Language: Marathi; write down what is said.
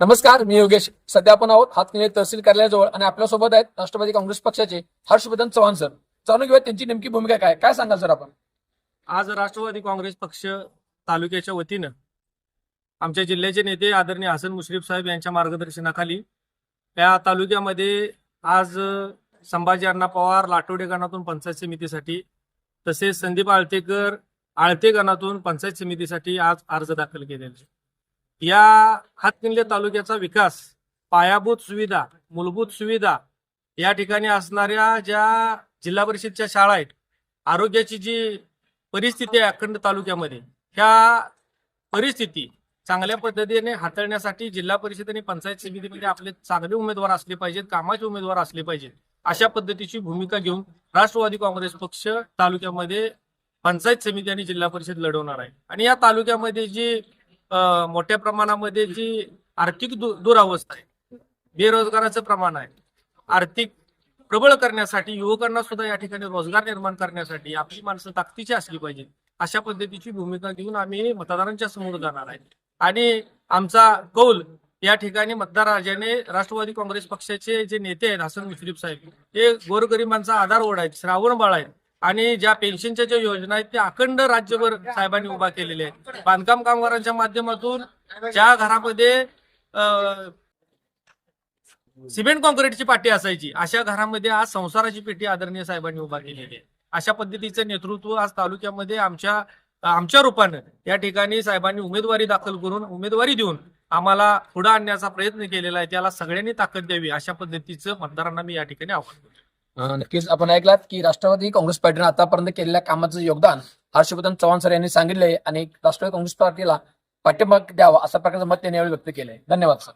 नमस्कार, मी योगेश. सध्या आपण आहोत हातकणंगले तहसील कार्यालयाजवळ आणि आपल्यासोबत आहेत राष्ट्रवादी काँग्रेस पक्षाचे हर्षवर्धन चव्हाण सर. जाणून घेऊया त्यांची नेमकी भूमिका काय सांगाल सर आपण? आज राष्ट्रवादी काँग्रेस पक्ष तालुक्याच्या वतीनं आमच्या जिल्ह्याचे नेते आदरणीय हसन मुश्रीफ साहेब यांच्या मार्गदर्शनाखाली या तालुक्यामध्ये आज संभाजी अण्णा पवार लाटोडे गणातून पंचायत समितीसाठी तसेच संदीप आळतेकर आळते गणातून पंचायत समितीसाठी आज अर्ज दाखल केलेले. या हातकणंगले तालुक्याचा विकास, पायाभूत सुविधा, मूलभूत सुविधा, या ठिकाणी असणाऱ्या ज्या जिल्हा परिषदच्या शाळा आहेत, आरोग्याची जी परिस्थिती आहे अखंड तालुक्यामध्ये, ह्या परिस्थिती चांगल्या पद्धतीने हाताळण्यासाठी जिल्हा परिषद आणि पंचायत समितीमध्ये आपले चांगले उमेदवार असले पाहिजेत, कामाचे उमेदवार असले पाहिजेत, अशा पद्धतीची भूमिका घेऊन राष्ट्रवादी काँग्रेस पक्ष तालुक्यामध्ये पंचायत समिती आणि जिल्हा परिषद लढवणार आहे. आणि या तालुक्यामध्ये जी मोठ्या प्रमाणामध्ये जी आर्थिक दुरावस्था आहे, बेरोजगाराचं प्रमाण आहे, आर्थिक प्रबळ करण्यासाठी, युवकांना सुद्धा या ठिकाणी रोजगार निर्माण करण्यासाठी आपली माणसं ताकदीची असली पाहिजे, अशा पद्धतीची भूमिका घेऊन आम्ही मतदारांच्या समोर जाणार आहे. आणि आमचा कौल या ठिकाणी मतदार राजाने राष्ट्रवादी काँग्रेस पक्षाचे जे नेते आहेत हसन मुश्रीफ साहेब, हे गोरगरिबांचा आधार ओढ आहेत, श्रावण बाळ आहेत. आणि ज्या पेन्शनच्या ज्या योजना आहेत त्या अखंड राज्यभर साहेबांनी उभा केलेल्या आहेत. बांधकाम कामगारांच्या माध्यमातून ज्या घरामध्ये सिमेंट कॉन्क्रीटची पाटी असायची, अशा घरामध्ये आज संसाराची पेटी आदरणीय साहेबांनी उभा केलेली आहे. अशा पद्धतीचं नेतृत्व आज तालुक्यामध्ये आमच्या रूपानं या ठिकाणी साहेबांनी उमेदवारी दाखल करून उमेदवारी देऊन आम्हाला पुढे आणण्याचा प्रयत्न केलेला आहे. त्याला सगळ्यांनी ताकद द्यावी, अशा पद्धतीचं मतदारांना मी या ठिकाणी आवाहन करतो. नक्कीच आपण ऐकलात की राष्ट्रवादी काँग्रेस पार्टीने आतापर्यंत केलेल्या कामाचं योगदान हर्षवर्धन चव्हाण सर यांनी सांगितलंय आणि राष्ट्रवादी काँग्रेस पार्टीला पाठिंबा द्यावा अशा प्रकारचं मत त्यांनी यावेळी व्यक्त केलंय. धन्यवाद सर.